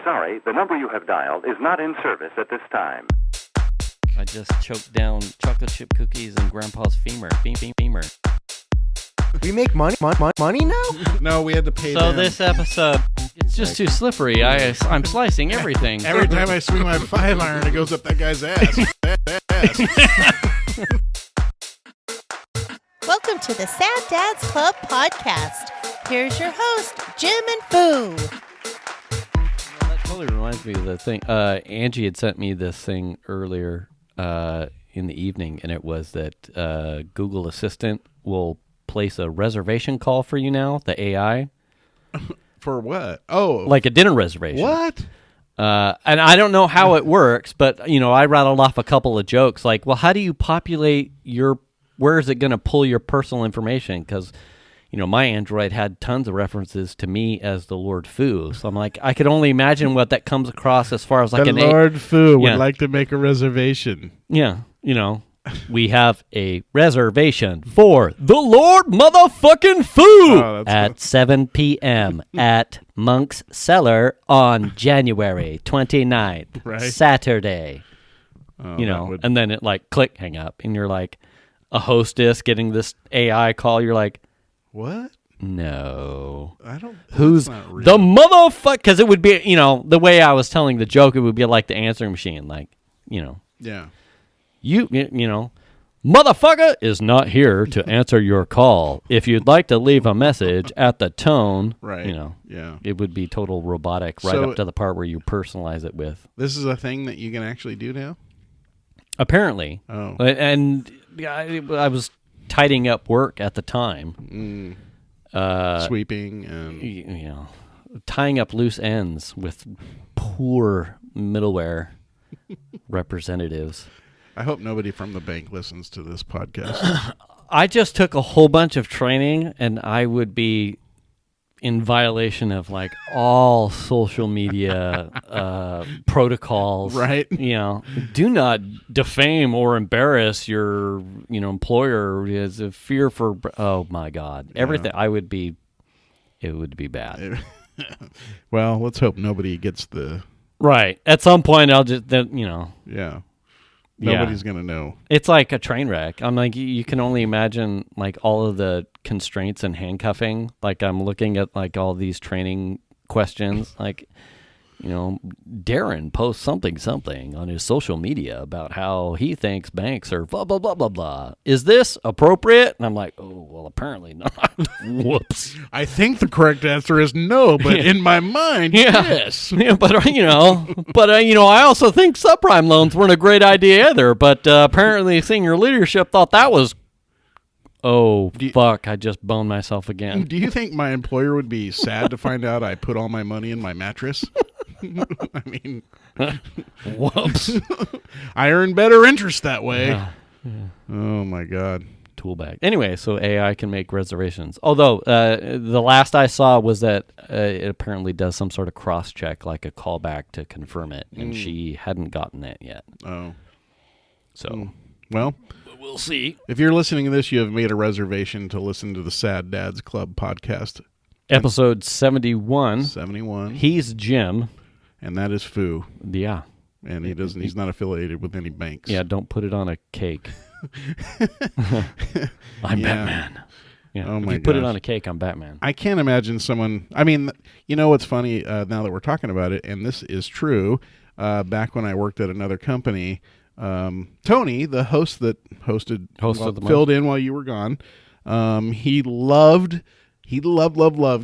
sorry, the number you have dialed is not in service at this time. I just choked down chocolate chip cookies and Grandpa's femur. Femur. We make money now? No, we had to pay So them. this episode, it's just too slippery. I'm slicing everything. Every time I swing my 5-iron, it goes up that guy's ass. Welcome to the Sad Dads Club podcast. Here's your host, Jim and Foo. That totally reminds me of the thing. Angie had sent me this thing earlier in the evening, and it was that Google Assistant will place a reservation call for you now, the AI. For what? Oh. Like a dinner reservation. What? And I don't know how it works, but, I rattled off a couple of jokes like, well, how do you populate where is it going to pull your personal information? Because, my Android had tons of references to me as the Lord Foo. So I'm like, I could only imagine what that comes across as far as like the an Lord Foo Yeah. would like to make a reservation. Yeah, we have a reservation for the Lord motherfucking Foo at 7 p.m. at Monk's Cellar on January 29th, Right. Saturday. That would- And then it click, hang up, and you're like a hostess getting this AI call. You're like, What? no. I don't. Who's that's not real. the motherfucker? Because it would be, the way I was telling the joke, it would be like the answering machine, Yeah. You motherfucker is not here to answer your call. If you'd like to leave a message at the tone, Right. Yeah. it would be total robotic right So- up to the part where you personalize it with. This is a thing that you can actually do now? Apparently. Oh. And I was tidying up work at the time. Sweeping and... Tying up loose ends with poor middleware representatives. I hope nobody from the bank listens to this podcast. I just took a whole bunch of training, and I would be in violation of all social media protocols. Right. Do not defame or embarrass your employer as a fear for. Oh my God, everything. It would be bad. Well, let's hope nobody gets the... Right. At some point, I'll just Yeah. Nobody's going to know. It's like a train wreck. I'm like, you can only imagine all of the constraints and handcuffing. I'm looking at all these training questions. Darren posts something on his social media about how he thinks banks are blah, blah, blah, blah, blah. Is this appropriate? And I'm like, oh, well, apparently not. Whoops. I think the correct answer is no, but in my mind, yes. Yeah, but I also think subprime loans weren't a great idea either. But apparently, senior leadership thought that was. Oh fuck! I just boned myself again. Do you think my employer would be sad to find out I put all my money in my mattress? I mean, Whoops! I earn better interest that way. Yeah. Oh my God. Tool bag. Anyway, so AI can make reservations. Although the last I saw was that it apparently does some sort of cross check, like a callback to confirm it, and she hadn't gotten that yet. Oh. So, Well, we'll see. if you're listening to this, you have made a reservation to listen to the Sad Dads Club podcast. Episode 71. 71. He's Jim. And that is Foo. Yeah. And he's not affiliated with any banks. Yeah, don't put it on a cake. I'm Yeah. Batman. Yeah. Oh if my you put it gosh. on a cake, I'm Batman. I can't imagine someone... I mean, what's funny now that we're talking about it, and this is true, back when I worked at another company, Tony, the host that filled in while you were gone, he loved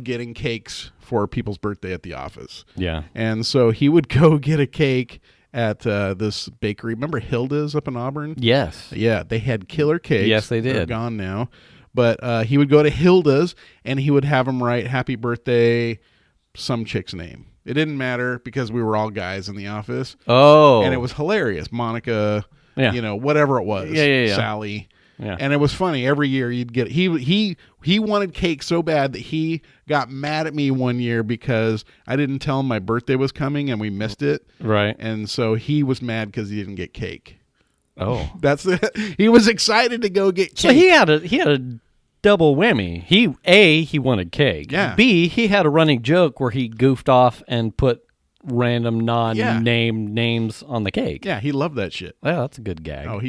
getting cakes for people's birthday at the office. Yeah. And so he would go get a cake at this bakery. Remember Hilda's up in Auburn? Yes. Yeah, they had killer cakes. Yes, they They're did. gone now. But he would go to Hilda's, and he would have them write happy birthday, some chick's name. It didn't matter because we were all guys in the office. Oh. And it was hilarious. Monica, Yeah. whatever it was. Yeah. Sally. Yeah. And it was funny. Every year you'd get... He wanted cake so bad that he got mad at me one year because I didn't tell him my birthday was coming and we missed it. Right. And so he was mad because he didn't get cake. Oh. He was excited to go get cake. So he had a double whammy. He wanted cake. Yeah. B, he had a running joke where he goofed off and put random non-named names on the cake. Yeah, he loved that shit. Yeah, that's a good gag. Oh,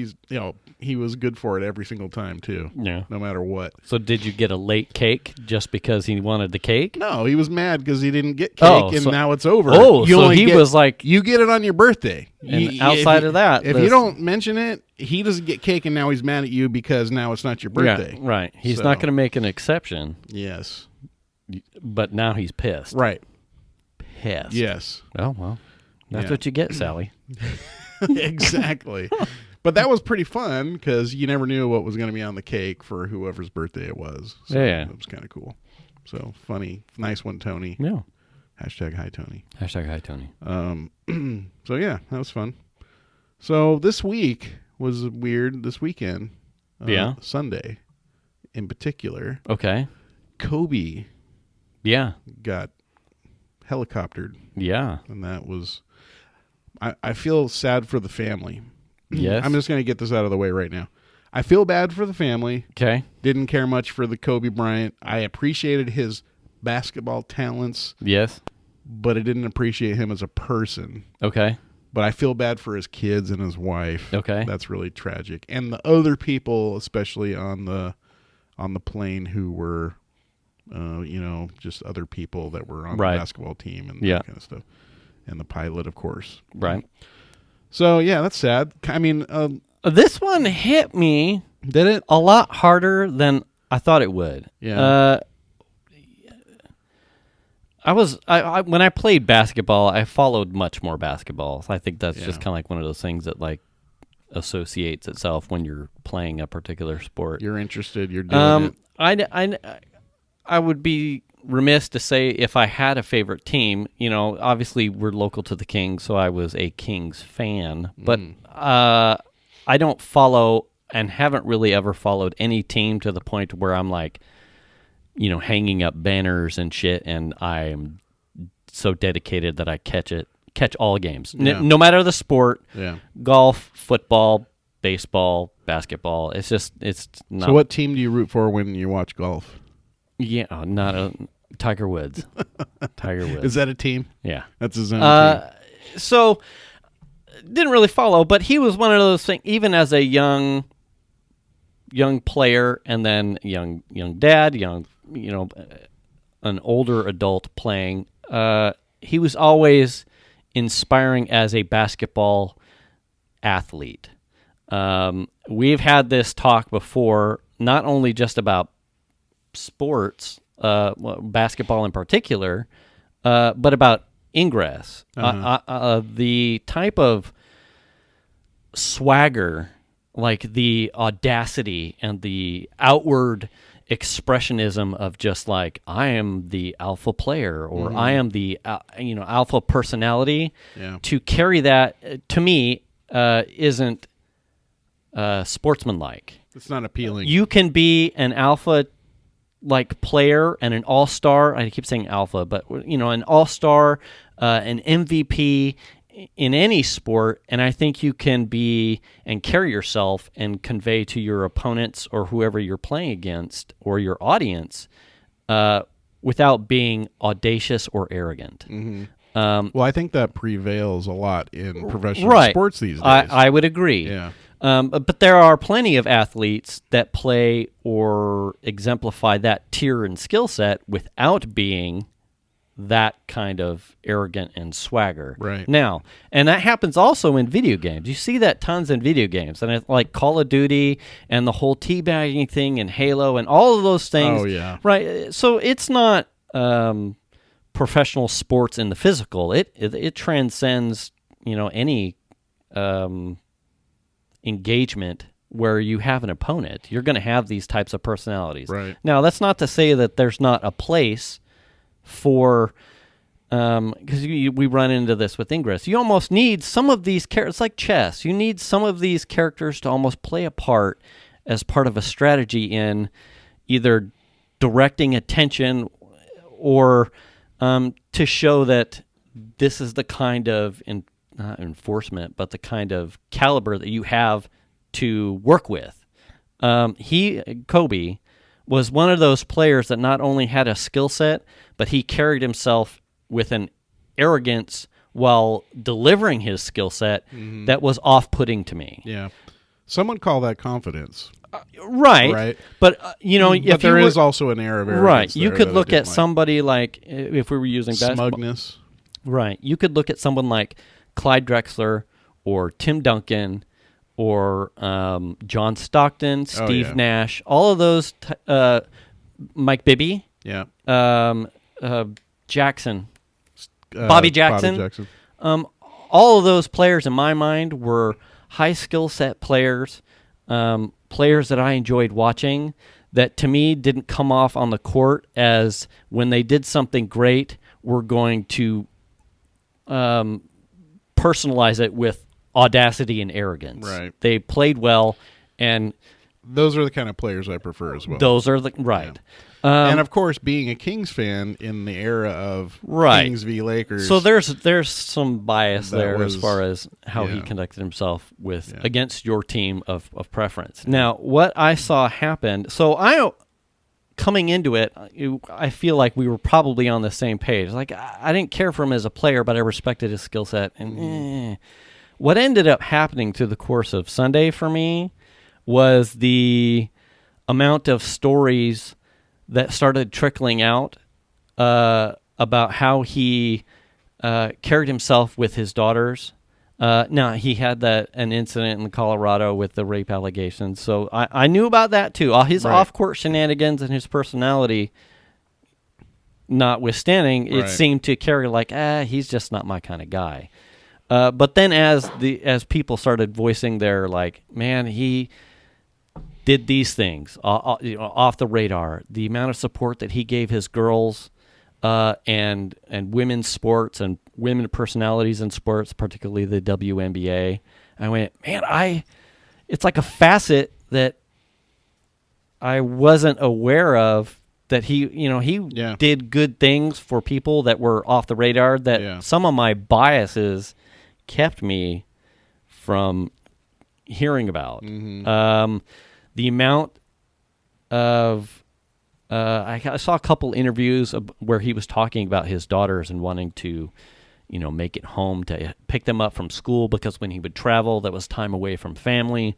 he was good for it every single time too. Yeah. No matter what. So did you get a late cake just because he wanted the cake? No, he was mad because he didn't get cake, and so- now it's over. Oh, You so only he get- was like- you get it on your birthday. And outside of that, if you don't mention it, he doesn't get cake, and now he's mad at you because now it's not your birthday. Yeah, right. He's So- not going to make an exception, Yes. but now he's pissed. Right. Pissed. Yes. Oh, well. That's Yeah. what you get, Sally. Exactly. But that was pretty fun because you never knew what was going to be on the cake for whoever's birthday it was. So Yeah. it was kind of cool. So funny. Nice one, Tony. Yeah. Hashtag hi, Tony. Hashtag hi, Tony. So yeah, that was fun. So this week was weird. This weekend, Yeah. Sunday, in particular, Okay. Kobe Yeah. got helicoptered, Yeah. and that was. I feel sad for the family. Yes. I'm just going to get this out of the way right now. I feel bad for the family. Okay. Didn't care much for the Kobe Bryant. I appreciated his basketball talents, Yes. but I didn't appreciate him as a person. Okay. But I feel bad for his kids and his wife. Okay. That's really tragic. And the other people, especially on the plane, who were, just other people that were on Right. the basketball team and Yeah. that kind of stuff. And the pilot, of course. Right. So yeah, that's sad. I mean, This one hit me did it? a lot harder than I thought it would. Yeah. I when I played basketball, I followed much more basketball. I think that's just Yeah. kind of like one of those things that like associates itself when you're playing a particular sport. You're interested. You're doing it. I would be remiss to say if I had a favorite team. Obviously we're local to the Kings, so I was a Kings fan. But I don't follow and haven't really ever followed any team to the point where I'm like, hanging up banners and shit, and I'm so dedicated that I catch all games, Yeah. no matter the sport. Yeah. Golf, football, baseball, basketball. It's not. So what team do you root for when you watch golf? Yeah, not a Tiger Woods. Tiger Woods. Is that a team? Yeah. That's his own team. So didn't really follow, but he was one of those things. Even as a young player, and then young dad, an older adult playing. He was always inspiring as a basketball athlete. We've had this talk before, not only just about sports, basketball in particular, but about Ingress. The type of swagger, like the audacity and the outward expressionism of just like, I am the alpha player, or I am the alpha personality. Yeah. To carry that, to me, isn't sportsmanlike. It's not appealing. You can be an alpha like player and an all-star. I keep saying alpha, but an all-star, an MVP in any sport, and I think you can be and carry yourself and convey to your opponents or whoever you're playing against or your audience without being audacious or arrogant. Well, I think that prevails a lot in professional Right. sports these days. I would agree. Yeah. But there are plenty of athletes that play or exemplify that tier and skill set without being that kind of arrogant and swagger. Right. Now, and that happens also in video games. You see that tons in video games, and it's like Call of Duty and the whole teabagging thing and Halo and all of those things. Oh, yeah. Right. So it's not professional sports in the physical. It transcends, any engagement where you have an opponent. You're going to have these types of personalities. Right. Now, that's not to say that there's not a place for, because we run into this with Ingress. You almost need some of these characters. It's like chess. You need some of these characters to almost play a part as part of a strategy in either directing attention or to show that this is the kind of not enforcement, but the kind of caliber that you have to work with. Kobe, was one of those players that not only had a skill set, but he carried himself with an arrogance while delivering his skill set that was off-putting to me. Yeah. Someone call that confidence. Right. But, But there is also an air of arrogance. Right. You there could that I look didn't at like. somebody like, if we were using basketball. Smugness. Right. You could look at someone like Clyde Drexler or Tim Duncan or John Stockton, Steve yeah. Nash, all of those, Mike Bibby, Yeah. Jackson, Bobby Jackson. All of those players in my mind were high skill set players, players that I enjoyed watching, that to me didn't come off on the court as when they did something great, we're going to personalize it with audacity and arrogance. Right. They played well, and Those are the kind of players I prefer as well. those are the right. And of course, being a Kings fan in the era of Right. Kings v. Lakers. So there's some bias That there was- as far as how he yeah. conducted himself with Yeah. against your team of preference. Now, what I saw happen, so coming into it, I feel like we were probably on the same page. Like I didn't care for him as a player, but I respected his skill set. And what ended up happening through the course of Sunday for me was the amount of stories that started trickling out about how he carried himself with his daughters. Now, he had an incident in Colorado with the rape allegations, so I knew about that too. All his Right. off-court shenanigans and his personality notwithstanding, it Right. seemed to carry like, he's just not my kind of guy. But then as people started voicing their like, man, he did these things off the radar. The amount of support that he gave his girls and women's sports and women personalities in sports, particularly the WNBA. I went, man, it's like a facet that I wasn't aware of, that he Yeah. did good things for people that were off the radar, that Yeah. some of my biases kept me from hearing about. The amount of I saw a couple interviews where he was talking about his daughters and wanting to, make it home to pick them up from school, because when he would travel, that was time away from family.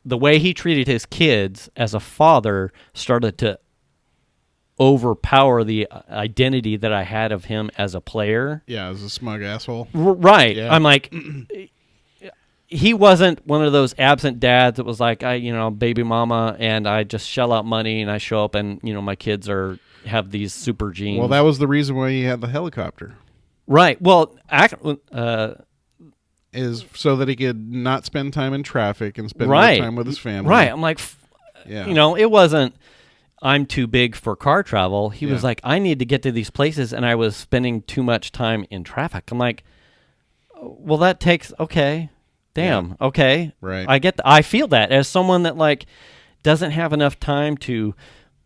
The way he treated his kids as a father started to overpower the identity that I had of him as a player. Yeah, as a smug asshole. Right. Yeah. I'm like, he wasn't one of those absent dads that was like, baby mama, and I just shell out money and I show up and, my kids have these super genes. Well, that was the reason why he had the helicopter. Right. Well, Is so that he could not spend time in traffic and spend right. more time with his family. Right. I'm like, Yeah. it wasn't, I'm too big for car travel. He was Yeah. like, I need to get to these places, and I was spending too much time in traffic. I'm like, well, that takes, okay. Damn. Yeah. Okay. Right. I feel that as someone that like doesn't have enough time to,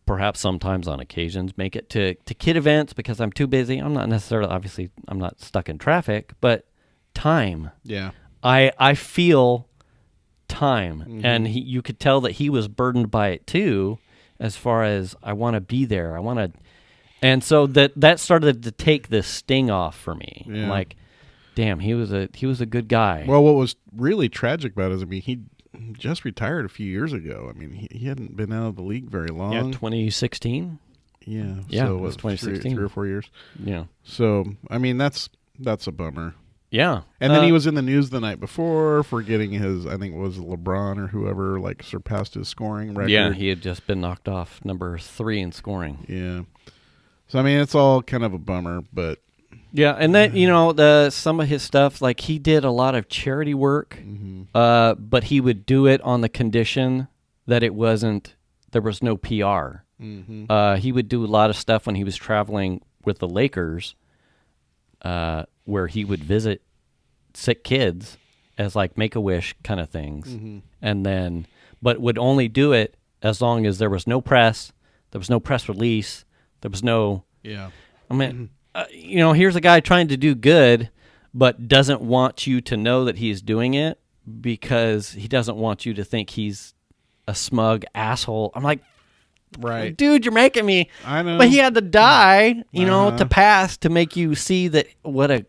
perhaps sometimes on occasions, make it to kid events because I'm too busy. I'm not necessarily, obviously, I'm not stuck in traffic, but time. Yeah. I feel time, and you could tell that he was burdened by it too, as far as I want to be there. And so that started to take this sting off for me. Yeah. I'm like, damn, he was a good guy. Well, what was really tragic about it is, he just retired a few years ago. He hadn't been out of the league very long. 2016. Yeah. Yeah, So it was what, 2016. 3 or 4 years. Yeah, So, that's a bummer. yeah. And then he was in the news the night before for getting his, I think it was LeBron or whoever, surpassed his scoring record. Yeah, he had just been knocked off number 3 in scoring. Yeah. So, it's all kind of a bummer, but Yeah, and then some of his stuff, like he did a lot of charity work, but he would do it on the condition that there was no PR. He would do a lot of stuff when he was traveling with the Lakers, where he would visit sick kids as like Make-A-Wish kind of things, and then but would only do it as long as there was no press, there was no press release, there was no. yeah. I mean, here's a guy trying to do good, but doesn't want you to know that he's doing it because he doesn't want you to think he's a smug asshole. I'm like, Right. Dude, you're making me. I know. But he had to die, you know, Uh-huh. to pass to make you see that what a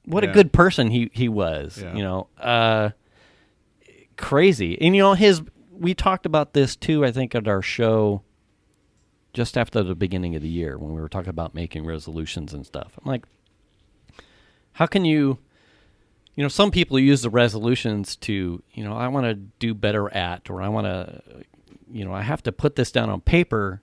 Yeah. good person he was. Yeah. You know, crazy. And you know, we talked about this too. I think at our show just after the beginning of the year when we were talking about making resolutions and stuff. I'm like, how can you? You know, some people use the resolutions to, you know, I want to do better at, or I want to, you know, I have to put this down on paper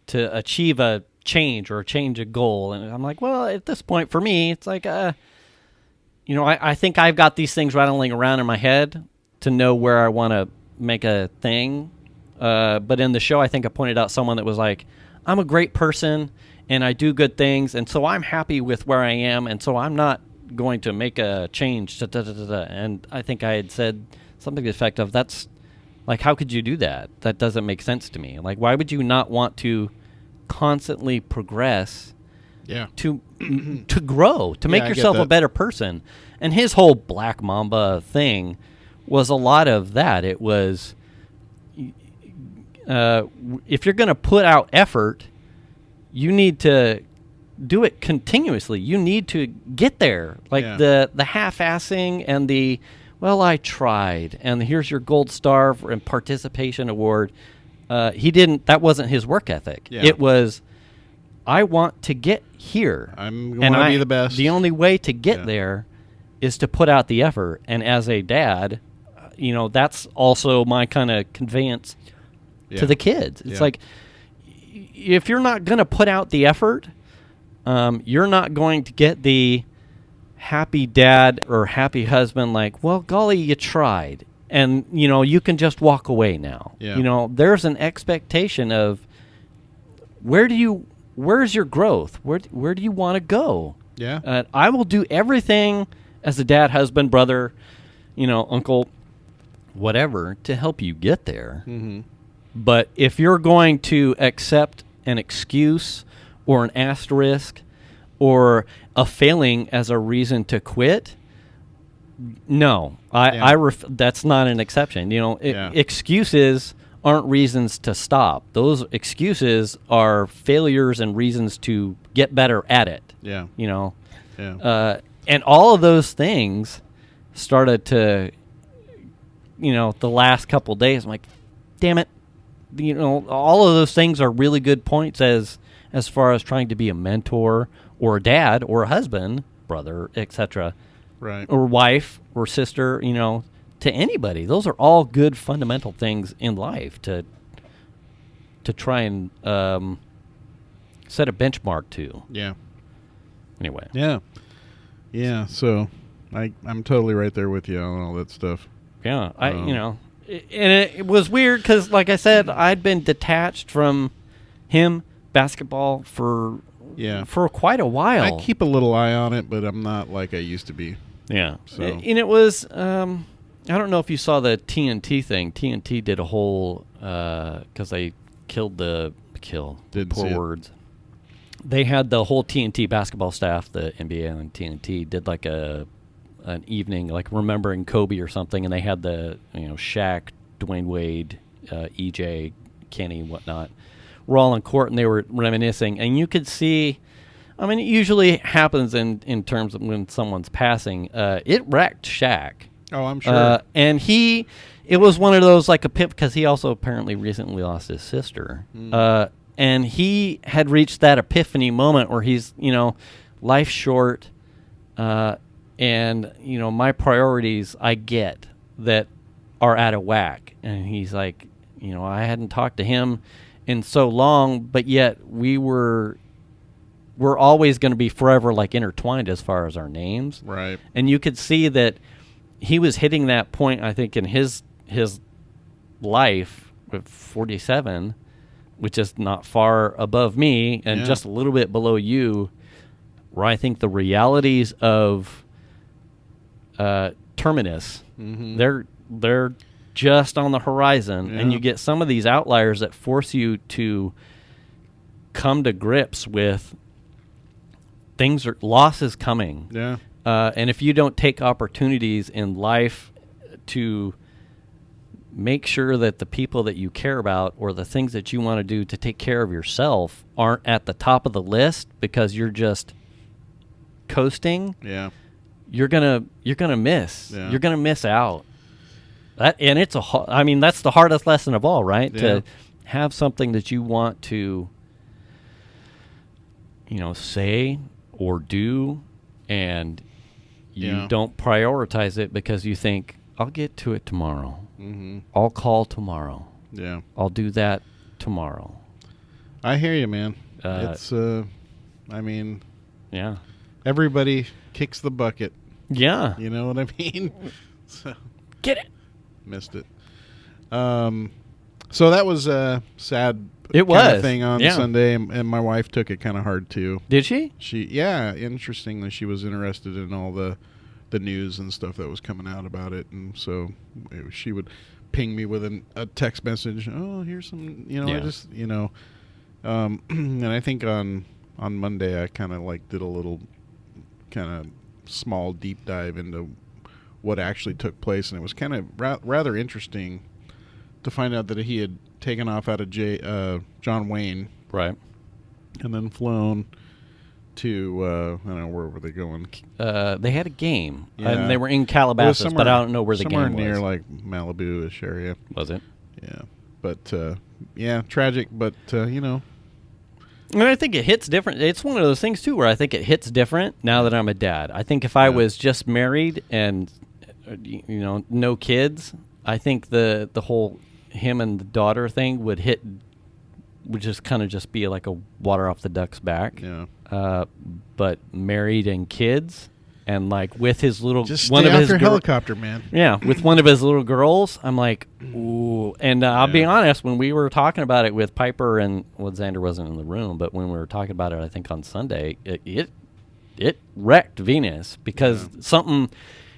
to achieve a change or change a goal. And I'm like, well, at this point for me, it's like, you know, I think I've got these things rattling around in my head to know where I want to make a thing. But in the show, I think I pointed out someone that was like, I'm a great person and I do good things. And so I'm happy with where I am. And so I'm not going to make a change. And I think I had said something to the effect of, that's like, how could you do that? That doesn't make sense to me. Like, why would you not want to constantly progress Yeah. to grow, to make I get yourself a that. better person? And his whole Black Mamba thing was a lot of that. It was, if you're going to put out effort, you need to do it continuously. You need to get there. Like Yeah. the half-assing and the, well, I tried, and here's your gold star and participation award. That wasn't his work ethic. Yeah. It was, I want to get here. I'm going to be the best. The only way to get Yeah. there is to put out the effort. And as a dad, you know, that's also my kind of conveyance Yeah. to the kids. It's Yeah. like, if you're not going to put out the effort, you're not going to get the happy dad or happy husband like, well, golly, you tried. And, you know, you can just walk away now. Yeah. You know, there's an expectation of where's your growth? Where do you want to go? Yeah. I will do everything as a dad, husband, brother, you know, uncle, whatever, to help you get there. Mm-hmm. But if you're going to accept an excuse or an asterisk or a failing as a reason to quit, no, that's not an exception. You know, Yeah. excuses aren't reasons to stop. Those excuses are failures and reasons to get better at it. Yeah. You know, Yeah. and all of those things started to, you know, the last couple of days. I'm like, damn it. You know, all of those things are really good points as far as trying to be a mentor or a dad or a husband, brother, etc., Right. or wife or sister, you know, to anybody. Those are all good fundamental things in life to try and set a benchmark to. Yeah. Anyway. Yeah. Yeah. So I'm totally right there with you on all that stuff. Yeah, you know, and it was weird because, like I said, I'd been detached from him, basketball, for quite a while. I keep a little eye on it, but I'm not like I used to be. Yeah. So. And it was, I don't know if you saw the TNT thing. TNT did a whole, because they killed Didn't see poor it. words. They had the whole TNT basketball staff, the NBA and TNT, did like an evening, like remembering Kobe or something, and they had the, you know, Shaq, Dwayne Wade, EJ, Kenny, whatnot, were all in court, and they were reminiscing, and you could see, I mean, it usually happens in terms of when someone's passing. It wrecked Shaq. Oh, I'm sure. And it was one of those, like a pip, because he also apparently recently lost his sister. And he had reached that epiphany moment where he's, you know, life's short, and, you know, my priorities, I get that are out of whack. And he's like, you know, I hadn't talked to him in so long, but yet we're always going to be forever like intertwined as far as our names. Right. And you could see that he was hitting that point, I think, in his life with 47, which is not far above me and Yeah. just a little bit below you, where I think the realities of terminus, they're just on the horizon, and Yeah. you get some of these outliers that force you to come to grips with loss is coming. Yeah. And if you don't take opportunities in life to make sure that the people that you care about or the things that you want to do to take care of yourself aren't at the top of the list because you're just coasting. Yeah. You're gonna miss. Yeah. You're gonna miss out. And it's that's the hardest lesson of all, right? Yeah. To have something that you want to, say or do, and you don't prioritize it because you think, I'll get to it tomorrow. Mm-hmm. I'll call tomorrow. Yeah. I'll do that tomorrow. I hear you, man. It's yeah. Everybody kicks the bucket. Yeah. You know what I mean? So Get it. missed it. So that was a sad It kinda was. thing on Yeah. Sunday, and my wife took it kind of hard too. Did she? Interestingly, she was interested in all the news and stuff that was coming out about it, and so she would ping me with a text message. Oh, here's some, I just, and I think on Monday I kind of did a little kind of small deep dive into what actually took place, and it was kind of rather interesting to find out that he had taken off out of John Wayne, Right. and then flown to I don't know, where were they going? They had a game. Yeah. And they were in It was Calabasas, but I don't know where the game was. somewhere near Malibu-ish area. Was it? Yeah, but tragic, but And I think it hits different. It's one of those things, too, where I think it hits different now that I'm a dad. I think if I was just married and, no kids, I think the whole him and the daughter thing would just kind of just be like a water off the duck's back. yeah. But married and kids, and with his little Just one stay of off his your gir- helicopter, man. Yeah, with one of his little girls, I'm like, ooh. And I'll be honest, when we were talking about it with Piper and Xander wasn't in the room, but when we were talking about it, I think on Sunday, it wrecked Venus because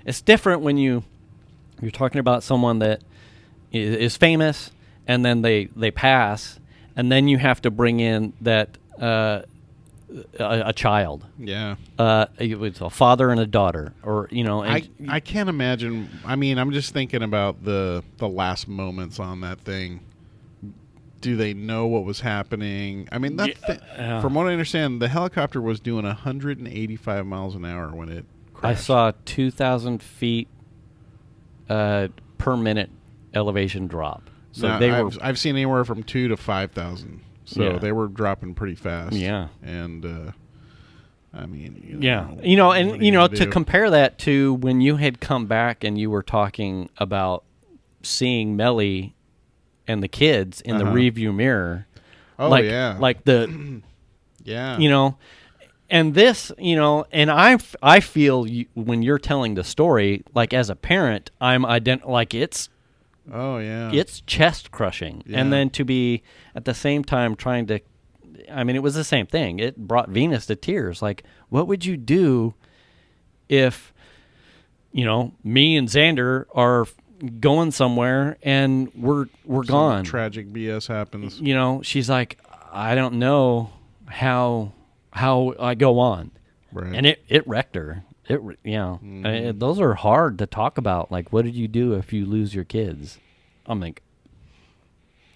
it's different when you're talking about someone that is famous and then they pass, and then you have to bring in that a child. Yeah. It was a father and a daughter, or I can't imagine. I mean, I'm just thinking about the last moments on that thing. Do they know what was happening? I mean, from what I understand, the helicopter was doing 185 miles an hour when it crashed. I saw 2,000 feet per minute elevation drop. So now, I've seen anywhere from 2,000 to 5,000. So Yeah. they were dropping pretty fast. Yeah. And I mean, to compare that to when you had come back and you were talking about seeing Melly and the kids in the rearview mirror. Oh, yeah. Like the yeah. And this, and I feel when you're telling the story, like as a parent, I'm it's Oh yeah. it's chest crushing. Yeah. And then to be at the same time trying to, it was the same thing. It brought Venus to tears. Like, what would you do if, me and Xander are going somewhere and we're gone? Tragic BS happens. She's like, I don't know how I go on. Right. And it wrecked her. Those are hard to talk about. Like, what did you do if you lose your kids? I'm like,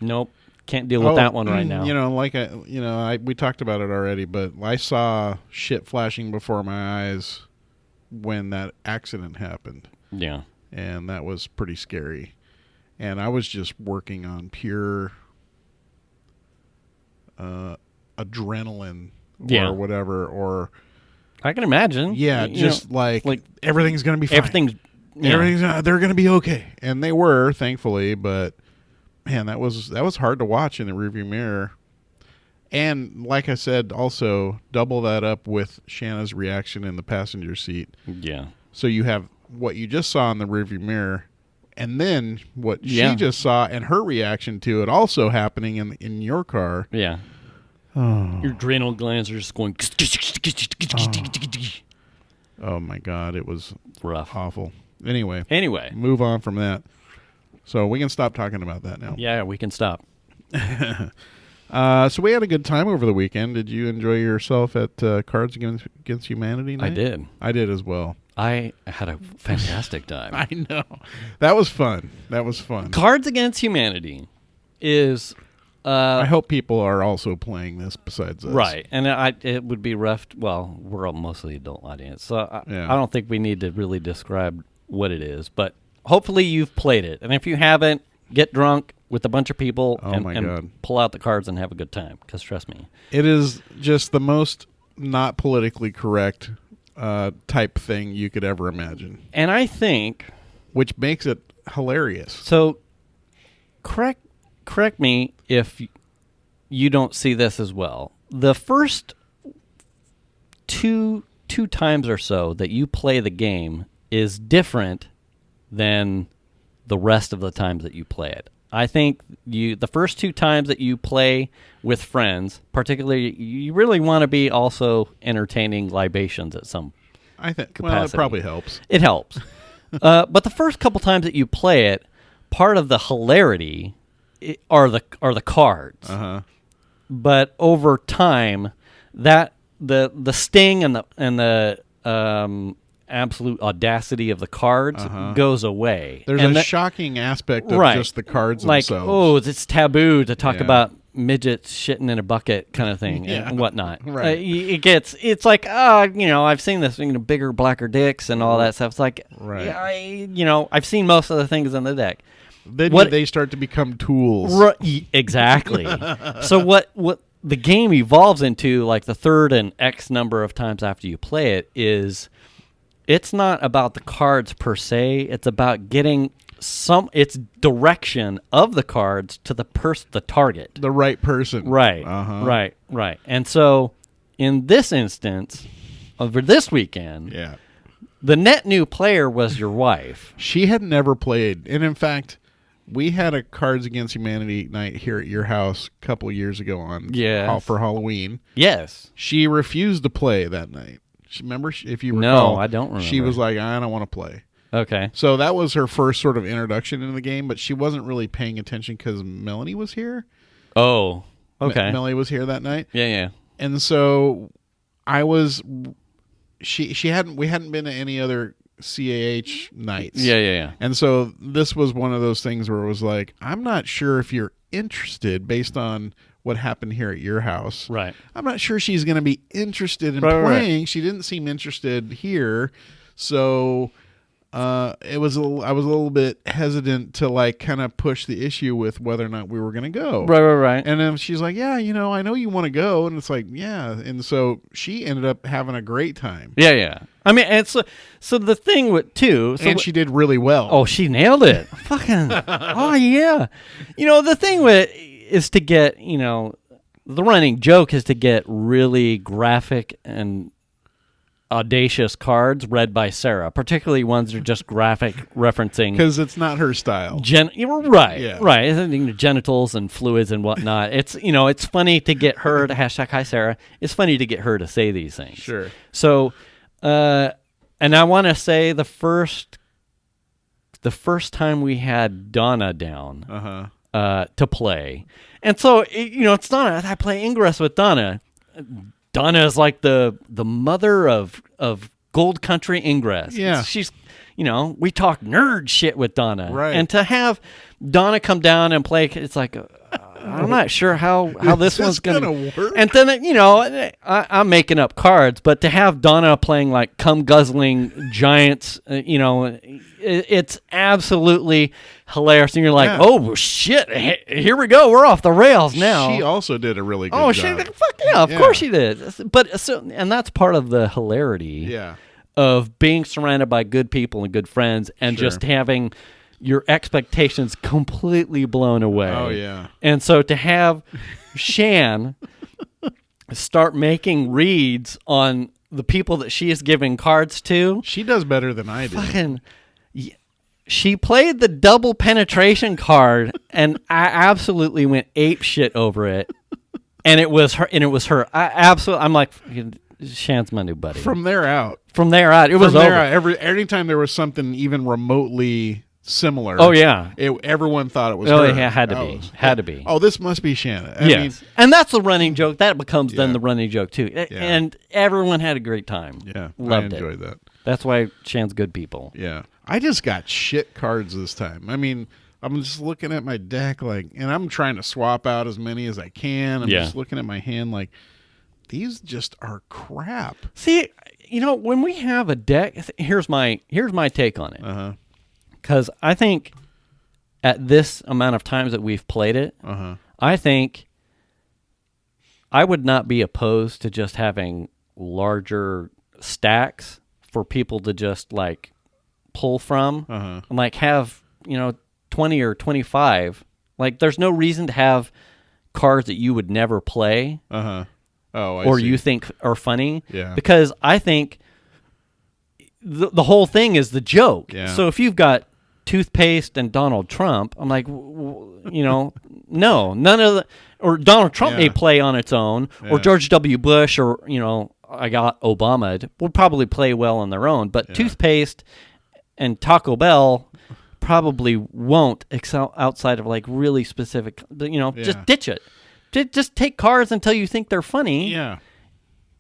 nope, can't deal with that one right now. We talked about it already, but I saw shit flashing before my eyes when that accident happened. Yeah. And that was pretty scary. And I was just working on pure adrenaline or whatever, or I can imagine. Yeah, like everything's going to be fine. Everything's they're going to be okay. And they were, thankfully, but man, that was hard to watch in the rearview mirror. And like I said, also double that up with Shanna's reaction in the passenger seat. Yeah. So you have what you just saw in the rearview mirror, and then what she just saw and her reaction to it also happening in your car. Yeah. Oh. Your adrenal glands are just going. Oh my God, it was rough, awful. Anyway, move on from that. So we can stop talking about that now. Yeah, we can stop. So we had a good time over the weekend. Did you enjoy yourself at Cards Against Humanity night? I did. I did as well. I had a fantastic time. I know. That was fun. Cards Against Humanity is I hope people are also playing this besides us. right, and it would be rough. Well, we're mostly adult audience, so I don't think we need to really describe what it is. But hopefully you've played it, and if you haven't, get drunk with a bunch of people and pull out the cards and have a good time. Because trust me, it is just the most not politically correct type thing you could ever imagine. And I think, which makes it hilarious. So, correct me if you don't see this as well. The first two times or so that you play the game is different than the rest of the times that you play it. I think the first 2 times that you play with friends, particularly, you really want to be also entertaining libations at some capacity. Well, it probably helps. It helps. But the first couple times that you play it, part of the hilarity are the cards. Uh-huh. But over time, that the sting and the absolute audacity of the cards goes away. There's a shocking aspect of just the cards themselves. It's taboo to talk about midgets shitting in a bucket kind of thing and whatnot. Right. It's like, I've seen this, bigger, blacker dicks and all that stuff. It's like, I've seen most of the things in the deck. Then they start to become tools. Exactly. So what the game evolves into, like the third and X number of times after you play it, is it's not about the cards per se. It's about getting its direction of the cards to the target. The right person. Right. Right. And so in this instance, over this weekend, the net new player was your wife. She had never played. And in fact, we had a Cards Against Humanity night here at your house a couple of years ago for Halloween. Yes. She refused to play that night. Remember, if you recall? No, I don't remember. She was like, I don't want to play. Okay. So that was her first sort of introduction into the game, but she wasn't really paying attention because Melanie was here. Oh, okay. Melanie was here that night. Yeah. And so we hadn't been to any other CAH nights. Yeah. And so this was one of those things where it was like, I'm not sure if you're interested based on what happened here at your house. Right. I'm not sure she's going to be interested in playing. Right. She didn't seem interested here. So I was a little bit hesitant to kind of push the issue with whether or not we were going to go. Right. And then she's like, yeah, I know you want to go. And it's like, yeah. And so she ended up having a great time. Yeah. I mean, and so the thing with and she did really well. Oh, she nailed it. Fucking, oh yeah. The thing with is to get, the running joke is to get really graphic and audacious cards read by Sarah, particularly ones that are just graphic referencing. Because it's not her style. Right. Genitals and fluids and whatnot. It's, it's funny to get her to hashtag hi Sarah. It's funny to get her to say these things. Sure. So, and I want to say the first time we had Donna down to play. And so, it's Donna. I play Ingress with Donna. Donna is like the mother of Gold Country Ingress. Yeah. She's, we talk nerd shit with Donna. Right. And to have Donna come down and play, it's like, I'm not sure how this one's going to work. And then, I'm making up cards, but to have Donna playing like cum guzzling giants, it's absolutely hilarious. And you're like, oh, shit, here we go. We're off the rails now. She also did a really good job. Oh, fuck yeah, of course she did. But and that's part of the hilarity of being surrounded by good people and good friends and just having your expectations completely blown away. Oh, yeah. And so to have Shan start making reads on the people that she is giving cards to. She does better than I do. She played the double penetration card, and I absolutely went ape shit over it. And it was her. I'm like, Shan's my new buddy. From there out, it was over. Anytime there was something even remotely similar. Oh, yeah. Everyone thought it was Oh, her. it had to Oh, be. Had to be. Oh, this must be Shanna. I mean, Yes. And that's the running joke. That becomes then Yeah. the running joke, too. And everyone had a great time. yeah, Loved I it. enjoyed that. That's why Shan's good people. Yeah. I just got shit cards this time. I mean, I'm just looking at my deck and I'm trying to swap out as many as I can. I'm Yeah. just looking at my hand like these just are crap. See, when we have a deck, here's my take on it. Uh-huh. Because I think at this amount of times that we've played it, Uh-huh. I think I would not be opposed to just having larger stacks for people to just like pull from. Uh-huh. And like have, 20 or 25. Like there's no reason to have cards that you would never play Uh-huh. Oh, I or see. you think are funny. Yeah. Because I think the whole thing is the joke. Yeah. So if you've got toothpaste and Donald Trump, I'm like, no, none of the, or Donald Trump may Yeah. play on its own, or Yeah. George W. Bush, or, I got Obama would probably play well on their own, but toothpaste and Taco Bell probably won't excel outside of like really specific, just ditch it. Just take cards until you think they're funny. Yeah.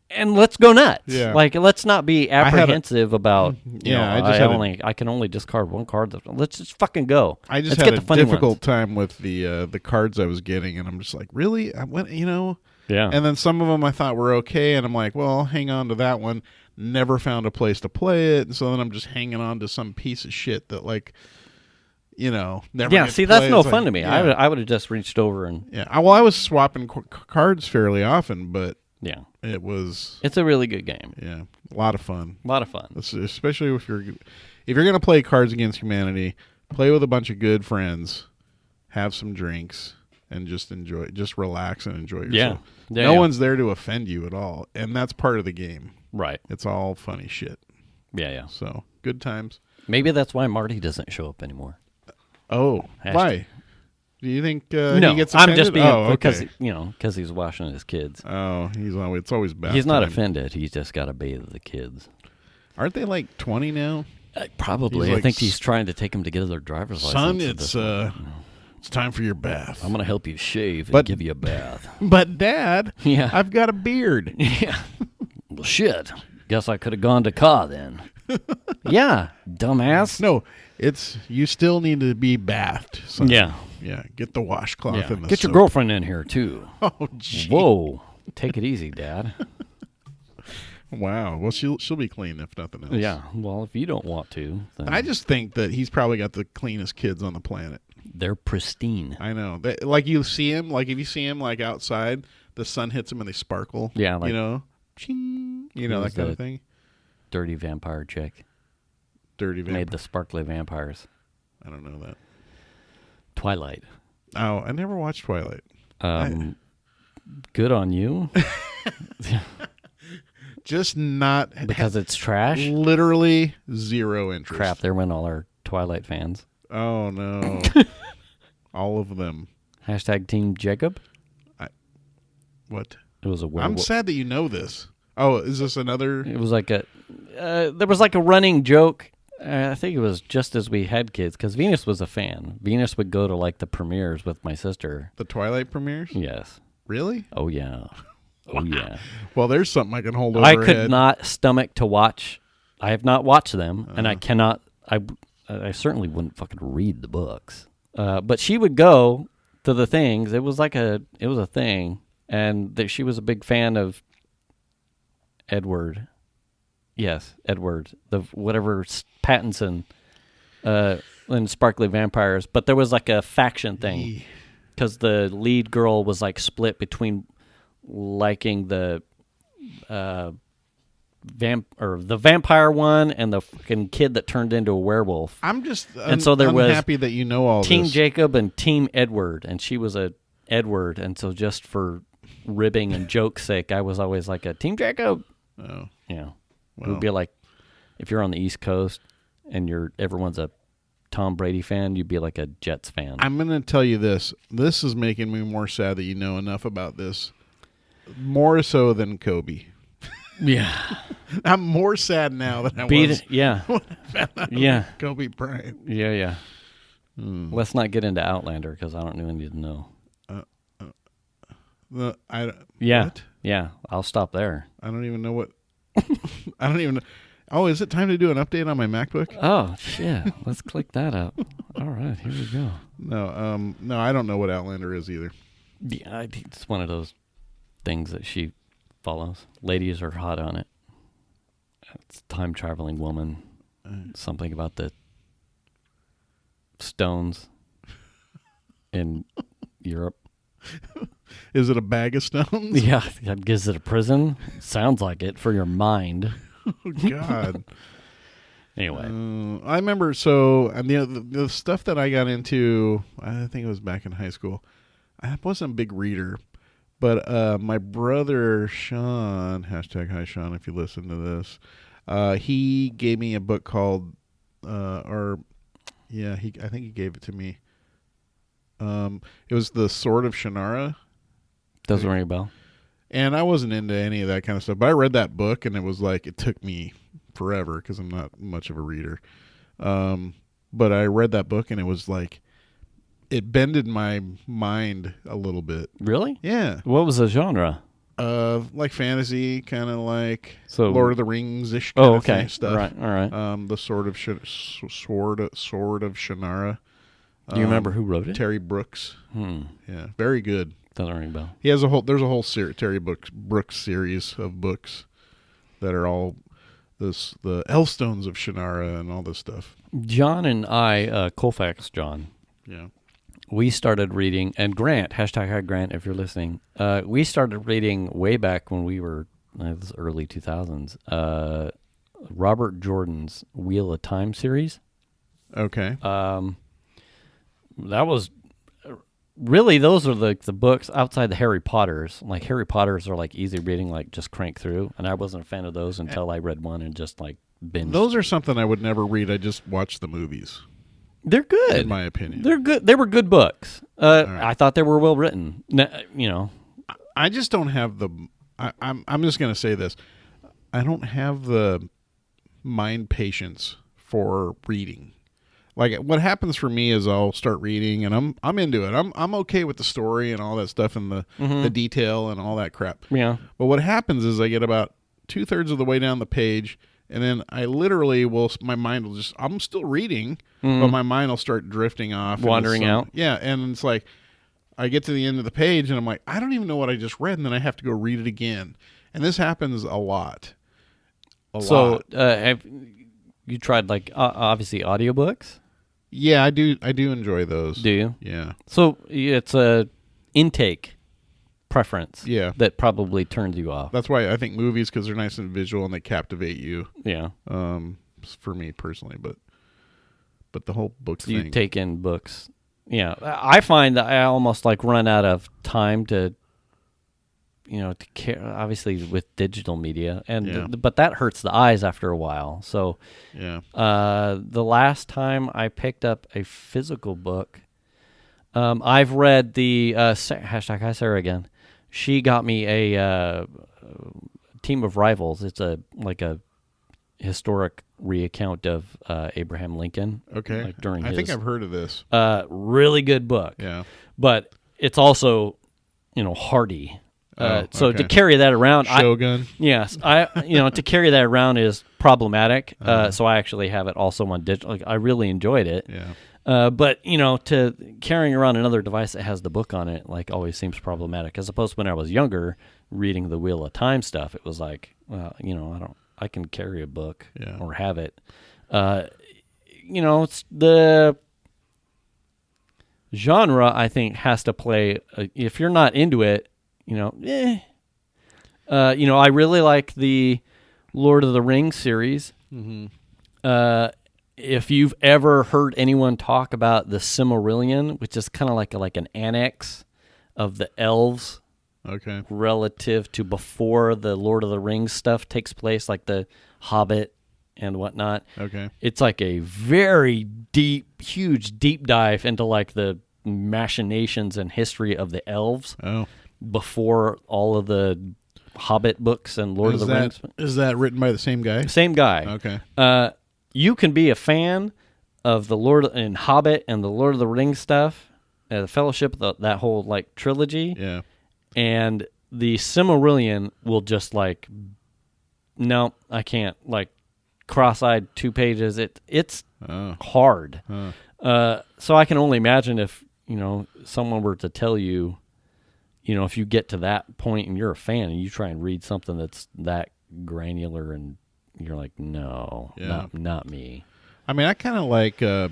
And let's go nuts. Yeah. Like, let's not be had a- apprehensive about. Yeah, I I just had a- I can only discard one card. Let's just fucking go. I just let's had get a the funny difficult ones. time with the cards I was getting, and I'm just like, really? I went, Yeah. And then some of them I thought were okay, and I'm like, well, I'll hang on to that one. Never found a place to play it, and so then I'm just hanging on to some piece of shit that, like, never. Yeah. gets See, that's played. no It's fun like, to me. Yeah. I would have just reached over and Yeah. Well, I was swapping cards fairly often, but yeah. it was It's a really good game. a lot of fun. A lot of fun. Especially if you're gonna play Cards Against Humanity, play with a bunch of good friends, have some drinks, and just relax and enjoy yourself. Yeah, no yeah. one's there to offend you at all, and that's part of the game. Right. It's all funny shit. Yeah. Yeah. So good times. Maybe that's why Marty doesn't show up anymore. Oh, Hashtag. why? Do you think no, he gets I'm offended? just being oh, because okay. because he's washing his kids. Oh, it's always bad. He's not time. offended. He's just got to bathe the kids. Aren't they like 20 now? Probably. He's I like, think he's trying to take them to get their driver's Son, license. it's time for your bath. I'm going to help you shave and But- give you a bath. But Dad, Yeah. I've got a beard. Yeah. Well, shit. Guess I could have gone to Ka then. Yeah, dumbass. No, you still need to be bathed. Son. Yeah. Yeah, get the washcloth Yeah. and the Get your soap. girlfriend in here, too. Oh, gee. Whoa. Take it easy, Dad. Wow. Well, she'll be clean if nothing else. Yeah. Well, if you don't want to, then I just think that he's probably got the cleanest kids on the planet. they're pristine. I know. Like you see him, like if you see him like outside, the sun hits them and they sparkle. Yeah, like- Ching, Who that was kind the- of thing. Dirty vampire chick. Dirty vampire. Made the sparkly vampires. I don't know that. Twilight. Oh, I never watched Twilight. Good on you. Just not Because it's trash. literally zero interest. Crap, there went all our Twilight fans. Oh no. All of them. Hashtag Team Jacob. What? It was a I'm werewolf. sad that you know this. Oh, is this another? It was like there was like a running joke. I think it was just as we had kids because Venus was a fan. Venus would go to like the premieres with my sister. The Twilight premieres? Yes. Really? Oh yeah. Oh yeah. Well, there's something I can hold over I her could head. not stomach to watch. I have not watched them, and I cannot. I certainly wouldn't fucking read the books. But she would go to the things. It was a thing, and that she was a big fan of Edward. Yes, Edward. The whatever Pattinson, in Sparkly Vampires. But there was like a faction thing because the lead girl was like split between liking the the vampire one and the fucking kid that turned into a werewolf. I'm just And so there was unhappy that you know all Team this. Jacob and Team Edward, and she was a Edward, and so just for ribbing and joke's sake, I was always like a Team Jacob. Oh, Yeah, it well. would be like if you're on the East Coast and everyone's a Tom Brady fan, you'd be like a Jets fan. I'm going to tell you this. This is making me more sad that you know enough about this. More so than Kobe. Yeah, I'm more sad now than I beat was it. Yeah, when I found out yeah, Kobe Bryant. yeah. Let's not get into Outlander because I don't need to know. Yeah. What? Yeah, I'll stop there. I don't even know what. I don't even know. Oh, is it time to do an update on my MacBook? Oh, shit. Let's click that up. All right, here we go. No, I don't know what Outlander is either. Yeah, it's one of those things that she follows. Ladies are hot on it. It's time traveling woman. Something about the stones in Europe. Is it a bag of stones? Yeah, is it a prison? Sounds like it for your mind. Oh, God. Anyway, I remember. So, and the stuff that I got into, I think it was back in high school. I wasn't a big reader, but my brother Sean, hashtag hi Sean, if you listen to this, he gave me a book called, I think he gave it to me. It was The Sword of Shannara. Doesn't ring a bell. And I wasn't into any of that kind of stuff, but I read that book and it was like, it took me forever because I'm not much of a reader. But I read that book and it was like, it bended my mind a little bit. Really? Yeah. What was the genre? Like fantasy, kind of like So Lord of the Rings-ish kind of thing stuff. Right, all right. The Sword of Shannara. Do you remember who wrote it? Terry Brooks. Yeah, very good. Doesn't ring a bell. He has there's a whole Terry Brooks series of books that are all the Elfstones of Shannara and all this stuff. John and I, Colfax John. Yeah. We started reading, and Grant, hashtag hi Grant if you're listening, we started reading way back when we were, it was early 2000s, Robert Jordan's Wheel of Time series. Okay. That was, really those are the books outside the Harry Potters. Like Harry Potters are like easy reading, like just crank through, and I wasn't a fan of those until I read one and just like binged. Those are something I would never read. I just watch the movies. They're good. In my opinion. They're good. They were good books. Right. I thought they were well written. You know. I just don't have the... I'm just going to say this. I don't have the mind patience for reading. Like, what happens for me is I'll start reading, and I'm into it. I'm okay with the story and all that stuff and the detail and all that crap. Yeah. But what happens is I get about 2/3 of the way down the page, and then I literally my mind will just, I'm still reading, but my mind will start drifting off. Wandering out. Yeah, and it's like, I get to the end of the page, and I'm like, I don't even know what I just read, and then I have to go read it again. And this happens a lot. So, have you tried, like, obviously audiobooks? Yeah, I do enjoy those. Do you? Yeah. So, it's a intake preference that probably turns you off. That's why I think movies, because they're nice and visual and they captivate you. Yeah. For me personally, but the whole book thing. You take in books. Yeah. I find that I almost like run out of time to care, obviously with digital media, and but that hurts the eyes after a while. So, the last time I picked up a physical book, I've read the hashtag hi Sarah again. She got me a Team of Rivals. It's a historic recount of Abraham Lincoln. Okay, like during I think I've heard of this. Really good book. Yeah, but it's also hardy. So to carry that around, Shogun. To carry that around is problematic. So I actually have it also on digital. Like, I really enjoyed it. Yeah. But to carrying around another device that has the book on it, like, always seems problematic. As opposed to when I was younger, reading the Wheel of Time stuff, it was like, I can carry a book or have it. It's the genre, I think, has to play. If you're not into it, I really like the Lord of the Rings series. Mm-hmm. If you've ever heard anyone talk about the Silmarillion, which is kind of like an annex of the elves, okay, relative to before the Lord of the Rings stuff takes place, like the Hobbit and whatnot. Okay, it's like a very huge deep dive into like the machinations and history of the elves. Oh. Before all of the Hobbit books and Lord of the Rings. Is that written by the same guy? Same guy. Okay. You can be a fan of the Lord and Hobbit and the Lord of the Rings stuff, the Fellowship, that whole like trilogy. Yeah. And the Silmarillion will just like, no, I can't. Like, cross-eyed 2 pages. It's hard. So I can only imagine if, someone were to tell you, if you get to that point and you're a fan and you try and read something that's that granular and you're like, no, not me. I mean, I kind of like I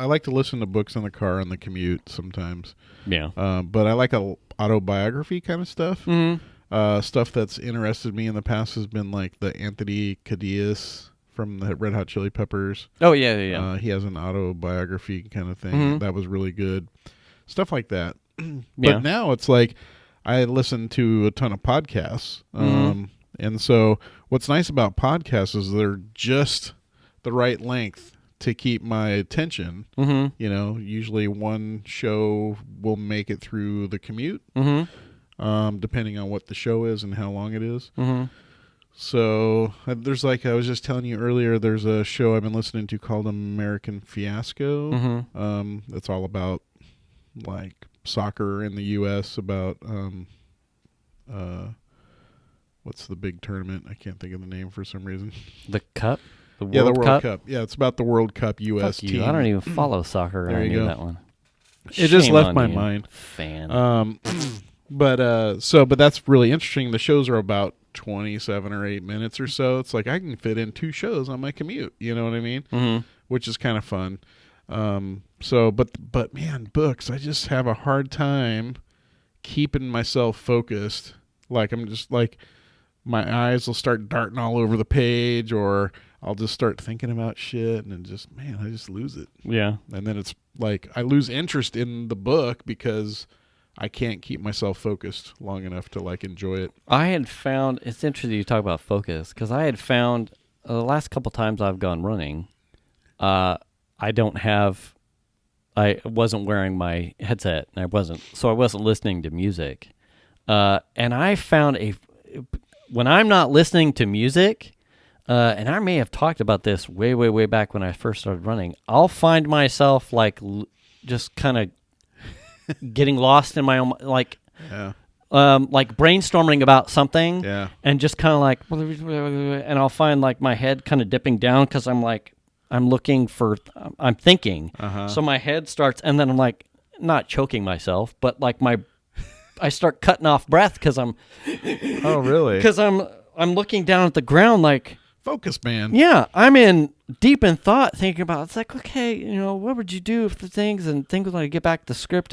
like to listen to books in the car on the commute sometimes. Yeah. But I like autobiography kind of stuff. Mm-hmm. Stuff that's interested me in the past has been like the Anthony Kiedis from the Red Hot Chili Peppers. Oh, yeah. He has an autobiography kind of thing. Mm-hmm. That was really good. Stuff like that. Yeah. But now it's like I listen to a ton of podcasts. And so what's nice about podcasts is they're just the right length to keep my attention. Mm-hmm. Usually one show will make it through the commute, depending on what the show is and how long it is. Mm-hmm. So there's like I was just telling you earlier, there's a show I've been listening to called American Fiasco. Mm-hmm. It's all about like soccer in the U.S. about what's the big tournament? I can't think of the name for some reason. The Cup? The World Cup. Yeah, it's about the World Cup U.S. Fuck team. you. I don't even follow soccer, and There I you knew go. that one. It just Shame left on my you, mind. Fan. But that's really interesting. The shows are about 27 or 8 minutes or so. It's like I can fit in 2 shows on my commute. You know what I mean? Mm-hmm. Which is kind of fun. But man, books, I just have a hard time keeping myself focused. Like I'm just like my eyes will start darting all over the page, or I'll just start thinking about shit and just, man, I just lose it. Yeah. And then it's like I lose interest in the book because I can't keep myself focused long enough to like enjoy it. I had found, it's interesting you talk about focus, because I had found the last couple times I've gone running, I wasn't wearing my headset, and I wasn't listening to music. And I found when I'm not listening to music, and I may have talked about this way, way, way back when I first started running, I'll find myself like just kind of getting lost in my own, like brainstorming about something, and just kind of like, and I'll find like my head kind of dipping down because I'm thinking. So my head starts, and then I'm like, not choking myself, but like I start cutting off breath because I'm. Oh, really? Because I'm looking down at the ground like. Focus, man. Yeah, I'm deep in thought, thinking about. It's like, okay, what would you do if the things when I get back to the script,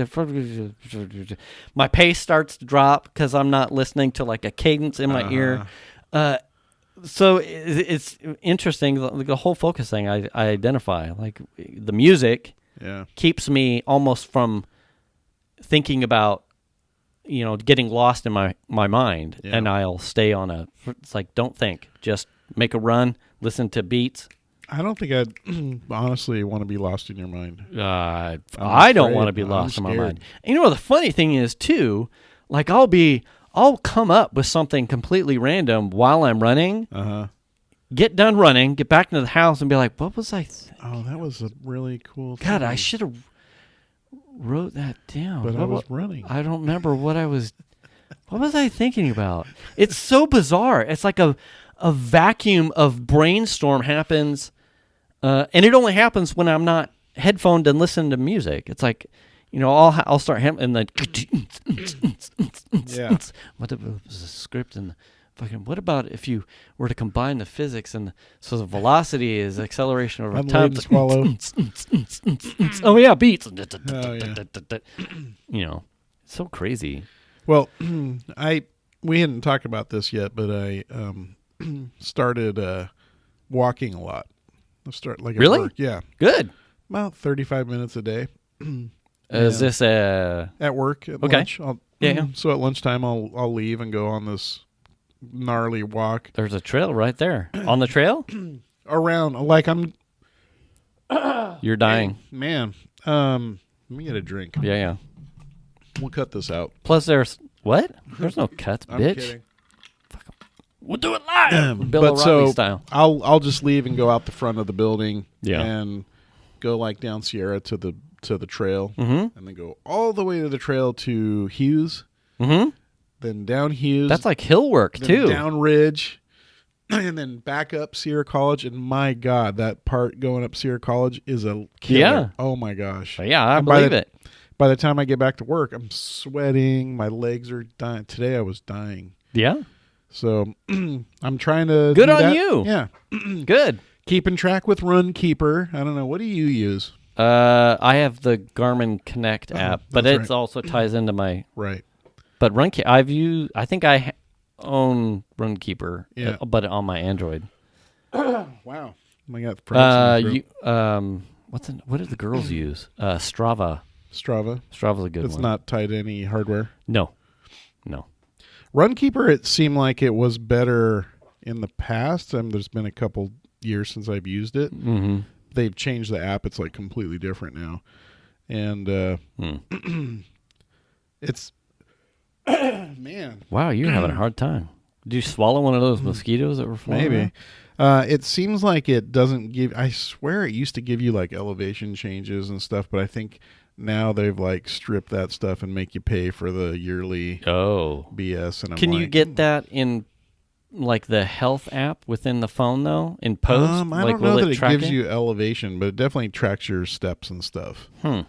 my pace starts to drop because I'm not listening to like a cadence in my ear. So it's interesting. The whole focus thing I identify, like the music, keeps me almost from thinking about, getting lost in my mind, and I'll stay on it's like, don't think, just make a run, listen to beats. I don't think I'd honestly want to be lost in your mind. I don't want to be lost in my mind. And the funny thing is too, like I'll come up with something completely random while I'm running, get done running, get back into the house and be like, what was I Oh, that was a really cool God, thing. I should have wrote that down. But I was running. I don't remember what was I thinking about? It's so bizarre. It's like a vacuum of brainstorm happens, and it only happens when I'm not headphoned and listening to music. It's like, I'll start and then what was the script and fucking. What about if you were to combine the physics and so the velocity is acceleration over time? Swallow. Oh yeah, beats. Oh, So crazy. Well, we hadn't talked about this yet, but I started walking a lot. I start like at Really? work. Yeah, Good. about 35 minutes a day. Is this At work at Okay. lunch? So at lunchtime, I'll leave and go on this gnarly walk There's a trail right there. On the trail? around. Like I'm, You're dying. man. Let me get a drink. Yeah. We'll cut this out. Plus, there's what? There's no cuts, I'm bitch. kidding. We'll do it live, Bill But O'Reilly so style. I'll just leave and go out the front of the building. Yeah. And go like down Sierra to the trail, Mm-hmm. and then go all the way to the trail to Hughes, Mm-hmm. then down Hughes. That's like hill work then too. down Ridge, and then back up Sierra College. And my God, that part going up Sierra College is a killer. Yeah. Oh my gosh. Yeah, I And by believe the- it. By the time I get back to work, I'm sweating. My legs are dying. Today I was dying. Yeah. So I'm trying to. Good do on that. you. Yeah. Good. Keeping track with Runkeeper. I don't know. What do you use? I have the Garmin Connect app, but that's it also ties into my. Right. But Runkeeper, I think I own Runkeeper, Yeah. but on my Android. Wow. I got What do the girls use? Strava. Strava. Strava's a good It's one. not tied to any hardware. No. Runkeeper, it seemed like it was better in the past. There's been a couple years since I've used it. Mm-hmm. They've changed the app. It's like completely different now. And it's man, Wow, you're having a hard time. Did you swallow one of those mosquitoes that were flying maybe. around? It seems like it doesn't give. I swear it used to give you like elevation changes and stuff, but I think now they've like stripped that stuff and make you pay for the yearly Oh. BS. And I'm Can you like, get that in like the health app within the phone though? In post? I like, don't know will that it track gives you elevation, but it definitely tracks your steps and stuff. Hmm.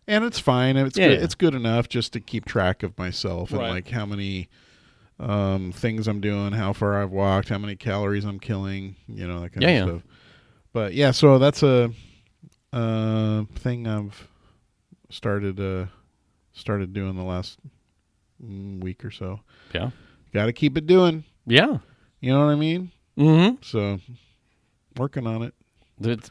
And it's fine. It's Yeah. good. It's good enough just to keep track of myself and Right. like how many things I'm doing, how far I've walked, how many calories I'm killing, that kind of stuff. But yeah, so that's a thing I've started doing the last week or so. Yeah. Got to keep it doing. Yeah. You know what I mean? Mm-hmm. So working on it. It's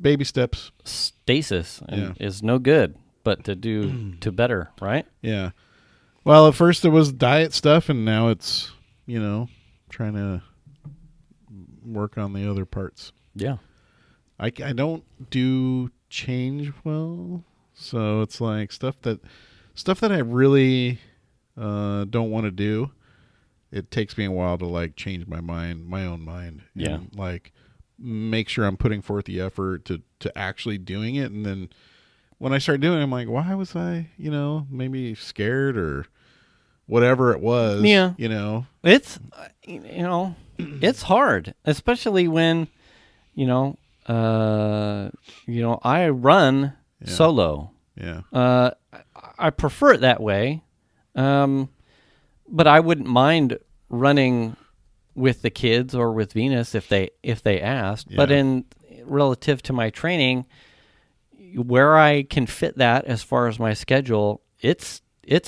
Baby steps. stasis Yeah. is no good, but to do to better, right? Yeah. Well, at first it was diet stuff, and now it's, trying to work on the other parts. Yeah. I don't do change well, so it's like stuff that I really don't want to do. It takes me a while to like change my own mind. Yeah. And, like make sure I'm putting forth the effort to actually doing it, and then when I start doing it, I'm like, why was I, maybe scared or whatever it was. Yeah. It's it's hard, especially when I run solo. Yeah. I prefer it that way, but I wouldn't mind running with the kids or with Venus if they asked. But Yeah. in relative to my training, where I can fit that as far as my schedule, it's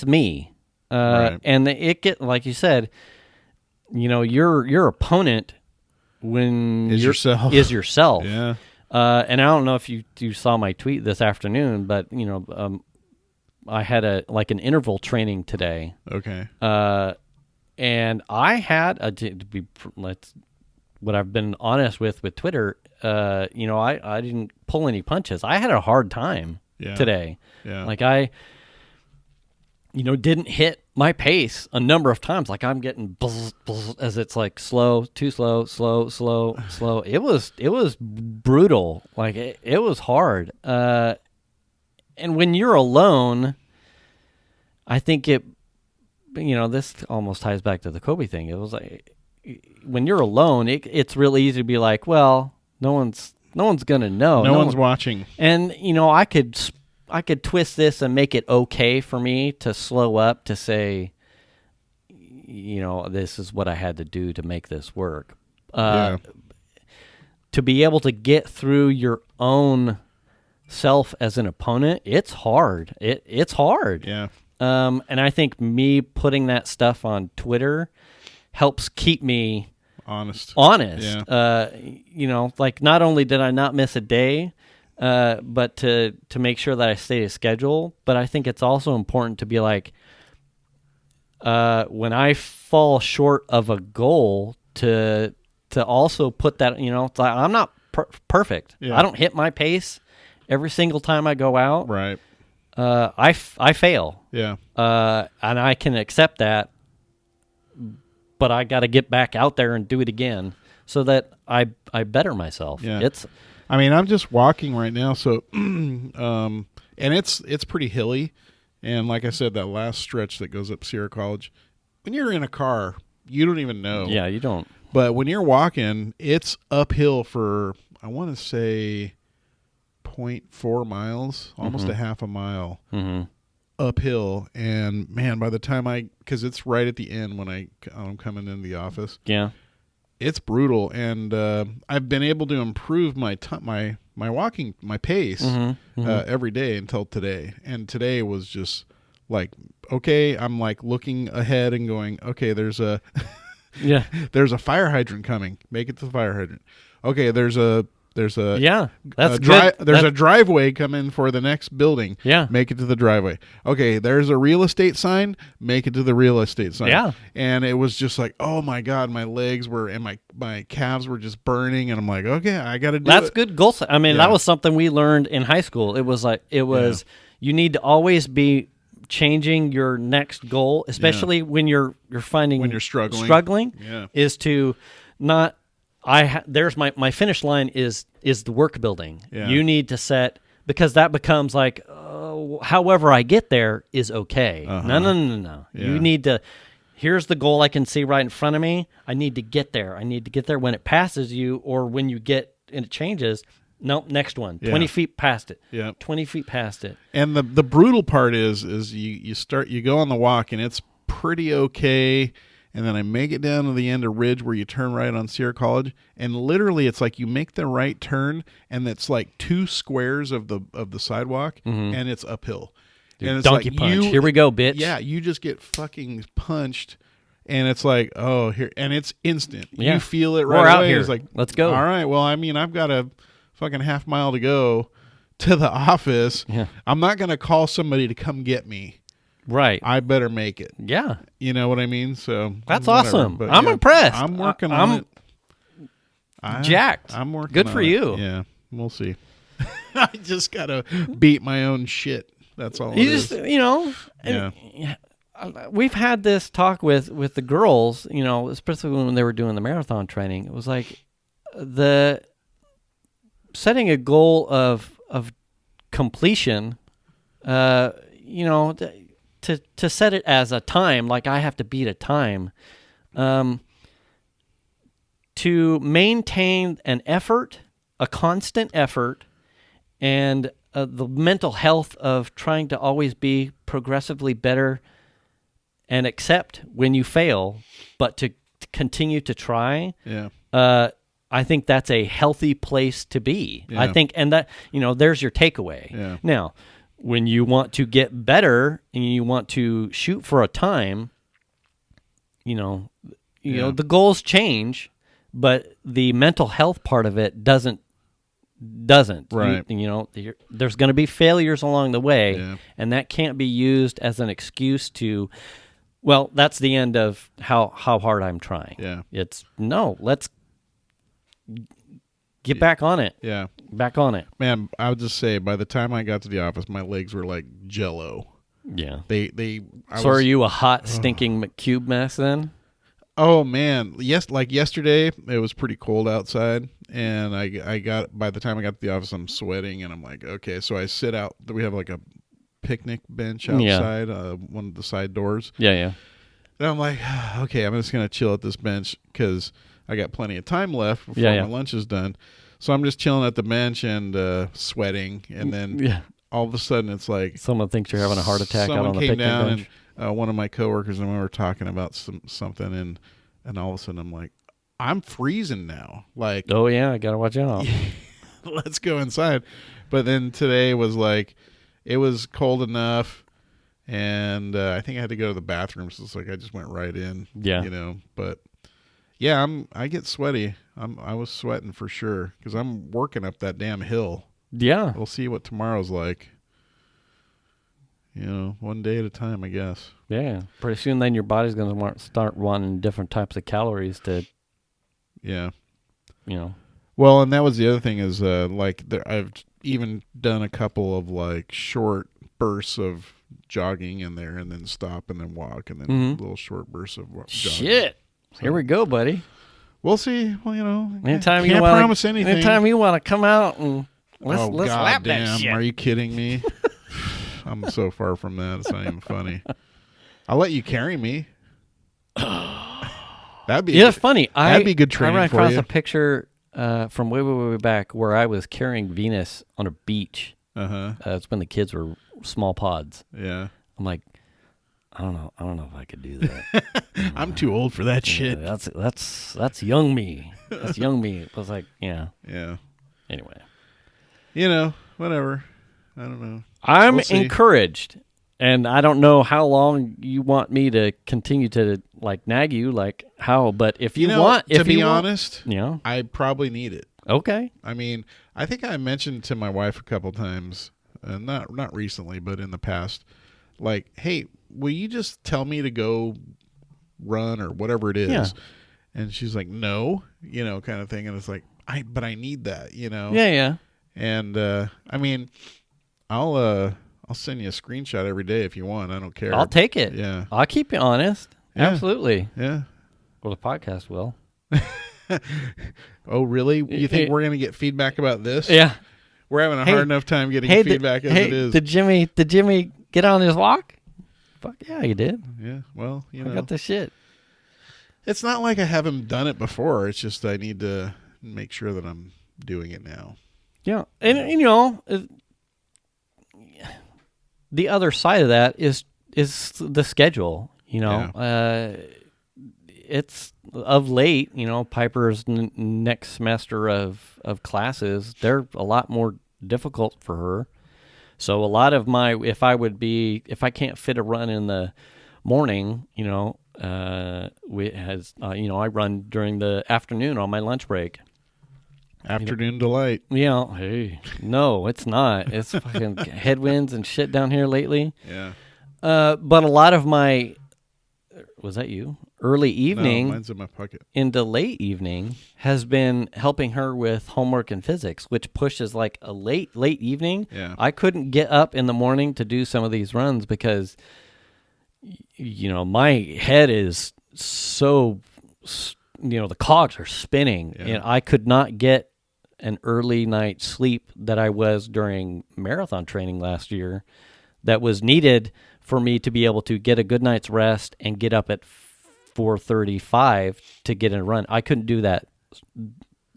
me. Right. And it get like you said, your opponent when Is yourself. is yourself. Yeah. And I don't know if you saw my tweet this afternoon, but I had an interval training today, Okay. and I had what I've been honest with Twitter. I didn't pull any punches. I had a hard time Yeah. today. Yeah. Like I didn't hit my pace a number of times. Like I'm getting buzz, buzz, as it's like slow, too slow, slow. It was brutal. Like it was hard. And when you're alone, I think this almost ties back to the Kobe thing. It was like when you're alone, it's really easy to be like, well, no one's gonna know. No one's watching. And I could twist this and make it okay for me to slow up to say, this is what I had to do to make this work. Yeah. To be able to get through your own self as an opponent, it's hard. It's hard. Yeah. And I think me putting that stuff on Twitter helps keep me Honest. Yeah. Like not only did I not miss a day, but to make sure that I stay to schedule. But I think it's also important to be like, when I fall short of a goal, to also put that, it's like I'm not perfect. Yeah. I don't hit my pace every single time I go out. Right. I fail. Yeah. And I can accept that, but I got to get back out there and do it again so that I better myself. Yeah. I mean, I'm just walking right now, so and it's pretty hilly, and like I said, that last stretch that goes up Sierra College, when you're in a car, you don't even know. Yeah, you don't. But when you're walking, it's uphill for, I want to say, 0.4 miles, almost a half a mile uphill. And man, by the time because it's right at the end when I'm coming into the office. Yeah. It's brutal, and I've been able to improve my walking, my pace every day until today. And today was just like, okay, I'm like looking ahead and going, okay, there's a there's a fire hydrant coming. Make it to the fire hydrant. Okay, there's a that's good. There's a driveway coming for the next building. Yeah. Make it to the driveway. Okay, there's a real estate sign. Make it to the real estate sign. Yeah. And it was just like, oh my God, my legs were and my calves were just burning, and I'm like, okay, I got to do it. That's good goal set. I mean, that was something we learned in high school. It was you need to always be changing your next goal, especially when you're finding when you're struggling. Is to not there's my finish line is the work building. Yeah. You need to set, because that becomes like however I get there is okay. No. Yeah. You need to, here's the goal I can see right in front of me. I need to get there. I need to get there when it passes you, or when you get and it changes. Nope, next one. 20 feet past it. Yeah. 20 feet past it. And the brutal part is you go on the walk and it's pretty okay, and then I make it down to the end of Ridge where you turn right on Sierra College, and literally it's like you make the right turn and it's like 2 squares of the sidewalk and it's uphill. Dude, and it's donkey like punch. Here we go, bitch. Yeah, you just get fucking punched, and it's like, oh, here, and it's instant. Yeah. You feel it right We're away. out here. It's like, let's go. All right, well, I mean, I've got a fucking half mile to go to the office. Yeah. I'm not going to call somebody to come get me. Right. I better make it. Yeah. You know what I mean? So that's whatever. awesome. But, I'm impressed. I'm working on it. Jacked. I'm working Good on for it. you. Yeah, we'll see. I just got to beat my own shit. That's all You it just, is. and we've had this talk with the girls, especially when they were doing the marathon training. It was like the setting a goal of completion, to set it as a time, like I have to beat a time, to maintain an effort, a constant effort, and the mental health of trying to always be progressively better and accept when you fail, but to continue to try. Yeah. I think that's a healthy place to be. Yeah. I think, and that, there's your takeaway. Yeah. Now, when you want to get better and you want to shoot for a time, the goals change, but the mental health part of it doesn't. Right. There's going to be failures along the way, and that can't be used as an excuse to, well, that's the end of how hard I'm trying. Yeah. It's let's get back on it. Yeah. Back on it. Man, I would just say by the time I got to the office, my legs were like Jell-O. Yeah. Are you a hot, stinking McCube mess then? Oh man, yes. Like yesterday, it was pretty cold outside, and by the time I got to the office, I'm sweating, and I'm like, okay. So I sit out. We have like a picnic bench outside, one of the side doors. Yeah. And I'm like, okay, I'm just gonna chill at this bench because I got plenty of time left before my lunch is done. So I'm just chilling at the bench and sweating, and then all of a sudden it's like someone thinks you're having a heart attack out on the picnic bench. And one of my coworkers and we were talking about something, and all of a sudden I'm like, I'm freezing now. Like, oh yeah, I gotta watch out. Let's go inside. But then today was like, it was cold enough, and I think I had to go to the bathroom, so it's like I just went right in. Yeah, But yeah, I get sweaty. I was sweating for sure because I'm working up that damn hill. Yeah, we'll see what tomorrow's like. One day at a time, I guess. Yeah. Pretty soon then your body's going to start wanting different types of calories to... Yeah. Well, and that was the other thing is, I've even done a couple of, short bursts of jogging in there and then stop and then walk and then little short bursts of jogging. Shit. So, here we go, buddy. We'll see. Well, Anytime can't you want promise anything. Anytime you want to come out and let's God lap that damn, shit. are you kidding me? I'm so far from that. It's not even funny. I'll let you carry me. That'd be Yeah, it's funny. That'd be good training I ran for across you. a picture from way back where I was carrying Venus on a beach. It's when the kids were small pods. Yeah. I'm like, I don't know if I could do that. I'm too old for that shit. That's young me. That's young me. It was like, yeah. Yeah. Anyway, whatever. I don't know. I'm We'll see. encouraged, and I don't know how long you want me to continue to like nag you, like how. But if you want, to be honest, I probably need it. Okay. I mean, I think I mentioned to my wife a couple times, not recently, but in the past, like, hey, will you just tell me to go run or whatever it is? Yeah. And she's like, no, kind of thing. And it's like, but I need that, Yeah. And I mean, I'll send you a screenshot every day if you want. I don't care. I'll take it. Yeah. I'll keep you honest. Yeah. Absolutely. Yeah. Well, the podcast will. Oh, really? You think we're going to get feedback about this? Yeah. We're having a hard enough time getting feedback as it is. Did Jimmy get on his walk? Fuck yeah, he did. Yeah. Well, I got the shit. It's not like I haven't done it before. It's just I need to make sure that I'm doing it now. Yeah. And the other side of that is the schedule, it's of late, Piper's next semester of classes, they're a lot more difficult for her. So a lot of if I can't fit a run in the morning, I run during the afternoon on my lunch break. Afternoon delight. Yeah. Hey, no, it's not. It's fucking headwinds and shit down here lately. Yeah. But a lot of was that you? Early evening. No, mine's in my pocket. Into late evening has been helping her with homework and physics, which pushes like a late evening. Yeah. I couldn't get up in the morning to do some of these runs because, my head is so, the cogs are spinning, and I could not get an early night sleep that I was during marathon training last year that was needed for me to be able to get a good night's rest and get up at 4:35 to get in a run. I couldn't do that,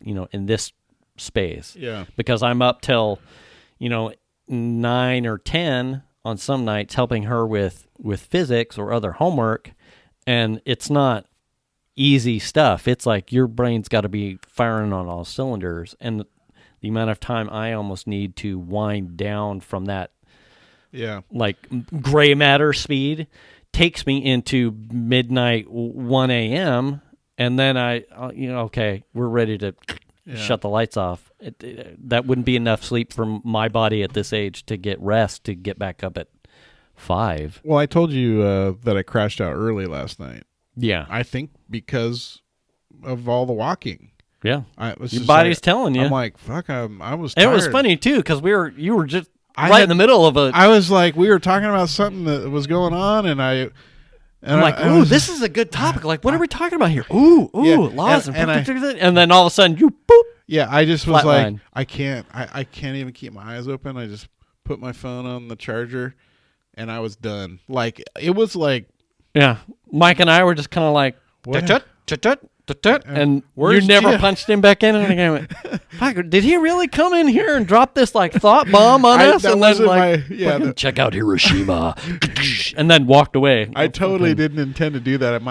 in this space. Yeah. Because I'm up till, 9 or 10 on some nights helping her with physics or other homework, and it's not easy stuff. It's like your brain's got to be firing on all cylinders, and the amount of time I almost need to wind down from that like gray matter speed takes me into midnight 1 a.m. and then okay, we're ready to shut the lights off. That wouldn't be enough sleep for my body at this age to get rest to get back up at 5. Well, I told you that I crashed out early last night. Yeah. I think because of all the walking. Yeah. Your body's telling you. I'm like, fuck, I was tired. It was funny, too, because you were just in the middle of I was like, we were talking about something that was going on, and I'm like, ooh, this is a good topic. Like, what are we talking about here? Ooh, laws. And then all of a sudden, you boop. Yeah, I just was Flatline. like, I can't even keep my eyes open. I just put my phone on the charger, and I was done. Like, it was like... Yeah. Mike and I were just kind of like, and you never punched him back in. And I went, fuck, did he really come in here and drop this like thought bomb on us? That and wasn't then like, check out Hiroshima. And then walked away. I totally didn't intend to do that.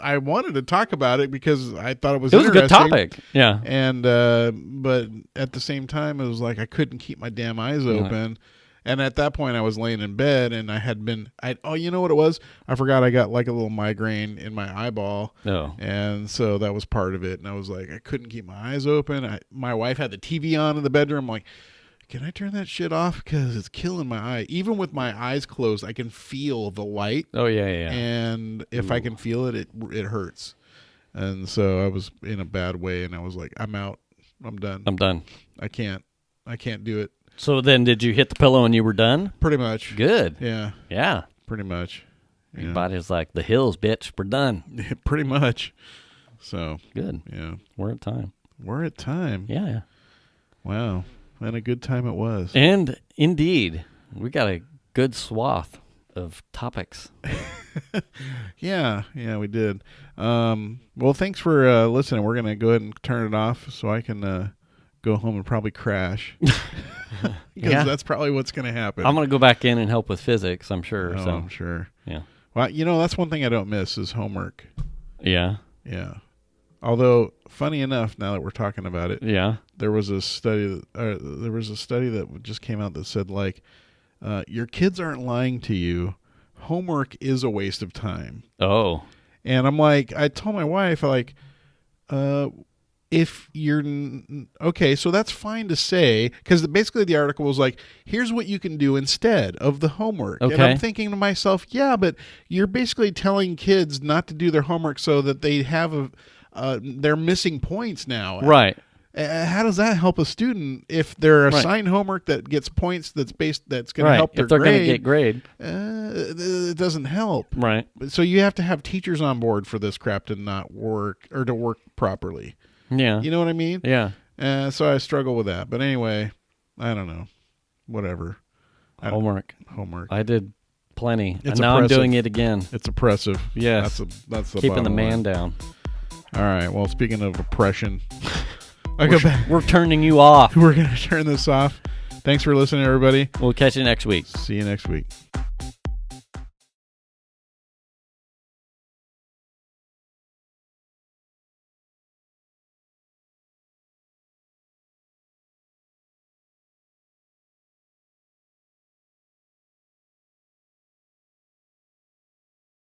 I wanted to talk about it because I thought it was a good interesting. topic. Yeah. And, but at the same time, it was like I couldn't keep my damn eyes open. And at that point, I was laying in bed, and you know what it was? I forgot I got like a little migraine in my eyeball. Oh. And so that was part of it. And I was like, I couldn't keep my eyes open. My wife had the TV on in the bedroom. I'm like, can I turn that shit off? Because it's killing my eye. Even with my eyes closed, I can feel the light. Oh, yeah. And if I can feel it, it hurts. And so I was in a bad way, and I was like, I'm out. I'm done. I can't do it. So then did you hit the pillow and you were done? Pretty much. Good. Yeah. Yeah. Pretty much. Your body's like, the hills, bitch, we're done. Pretty much. So Good. yeah, We're at time. we're at time. Yeah. Wow, and a good time it was. And indeed, we got a good swath of topics. Yeah, we did. Well, thanks for listening. We're gonna go ahead and turn it off so I can go home and probably crash. Because Yeah. that's probably what's gonna happen. I'm going to go back in and help with physics, I'm sure. Oh, So I'm sure. yeah. Well, that's one thing I don't miss is homework. Yeah. Yeah. Although, funny enough, now that we're talking about it, Yeah. there was a study. There was a study that just came out that said, like, your kids aren't lying to you. Homework is a waste of time. Oh. And I'm like, I told my wife, like, if you're okay, so that's fine to say, because basically the article was like, here's what you can do instead of the homework. And Okay. I'm thinking to myself, yeah, but you're basically telling kids not to do their homework so that they have they're missing points now. Right. How does that help a student if they're Right. assigned homework that gets points that's going to Right. help their If they're going to grade? get grade. It doesn't help. Right. So you have to have teachers on board for this crap to not work or to work properly. Yeah. You know what I mean? Yeah. So I struggle with that. But anyway, I don't know. Whatever. Homework. Homework. I did plenty. It's and now I'm oppressive. doing it again. It's oppressive. Yes. That's the Keeping the bottom man line. down. All right. Well, speaking of oppression, I go back. We're turning you off. We're going to turn this off. Thanks for listening, everybody. We'll catch you next week. See you next week.